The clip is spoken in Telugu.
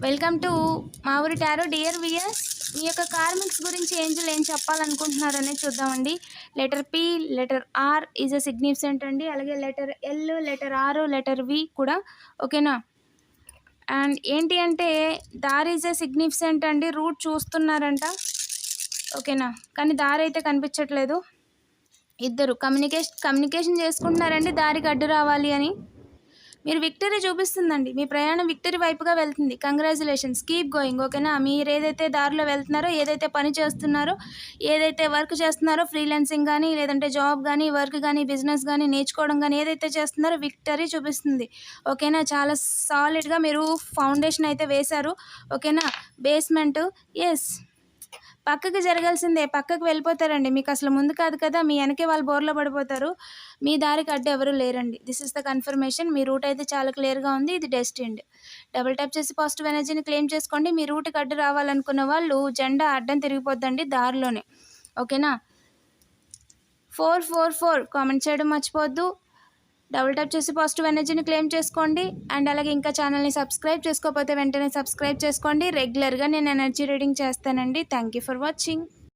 వెల్కమ్ టు మా ఊరి టారో. డియర్ వియర్స్, మీ యొక్క కార్మిక్స్ గురించి ఏంజల్ ఏం చెప్పాలనుకుంటున్నారనే చూద్దామండి. Letter P, letter R is a significant అండి. అలాగే letter L, letter R, letter V కూడా ఓకేనా. అండ్ ఏంటి అంటే దార్ ఈజ్ అ సిగ్నిఫికెంట్ అండి. రూట్ చూస్తున్నారంట ఓకేనా, కానీ దారి అయితే కనిపించట్లేదు. ఇద్దరు కమ్యూనికేషన్ చేసుకుంటున్నారండి దారికి అడ్డు రావాలి అని. మీరు విక్టరీ చూపిస్తుందండి, మీ ప్రయాణం విక్టరీ వైపుగా వెళ్తుంది. కంగ్రాచులేషన్స్, కీప్ గోయింగ్ ఓకేనా. మీరు ఏదైతే దారిలో వెళ్తున్నారో, ఏదైతే పని చేస్తున్నారో, ఏదైతే వర్క్ చేస్తున్నారో, ఫ్రీలాన్సింగ్ కానీ లేదంటే జాబ్ కానీ వర్క్ కానీ బిజినెస్ కానీ నేర్చుకోవడం కానీ ఏదైతే చేస్తున్నారో విక్టరీ చూపిస్తుంది ఓకేనా. చాలా సాలిడ్గా మీరు ఫౌండేషన్ అయితే వేశారు ఓకేనా. బేస్మెంట్ ఎస్, పక్కకి జరగాల్సిందే, పక్కకు వెళ్ళిపోతారండి. మీకు అసలు ముందు కాదు కదా, మీ వెనకే వాళ్ళు బోర్లో పడిపోతారు. మీ దారికి అడ్డు ఎవరు లేరండి. This is the confirmation. మీ రూట్ అయితే చాలా క్లియర్గా ఉంది. ఇది డెస్టిన్డ్. డబుల్ ట్యాప్ చేసి పాజిటివ్ ఎనర్జీని క్లెయిమ్ చేసుకోండి. మీ రూట్కి అడ్డు రావాలనుకున్న వాళ్ళు జెండా అడ్డం తిరిగిపోద్దండి దారిలోనే ఓకేనా. 444 కామెంట్ చేయడం మర్చిపోవద్దు. డబుల్ ట్యాప్ చేసి పాజిటివ్ ఎనర్జీని క్లెయిమ్ చేసుకోండి. అండ్ అలాగే ఇంకా ఛానల్ని సబ్స్క్రైబ్ చేసుకోకపోతే వెంటనే సబ్స్క్రైబ్ చేసుకోండి. రెగ్యులర్గా నేను ఎనర్జీ రీడింగ్ చేస్తానండి. Thank you for watching.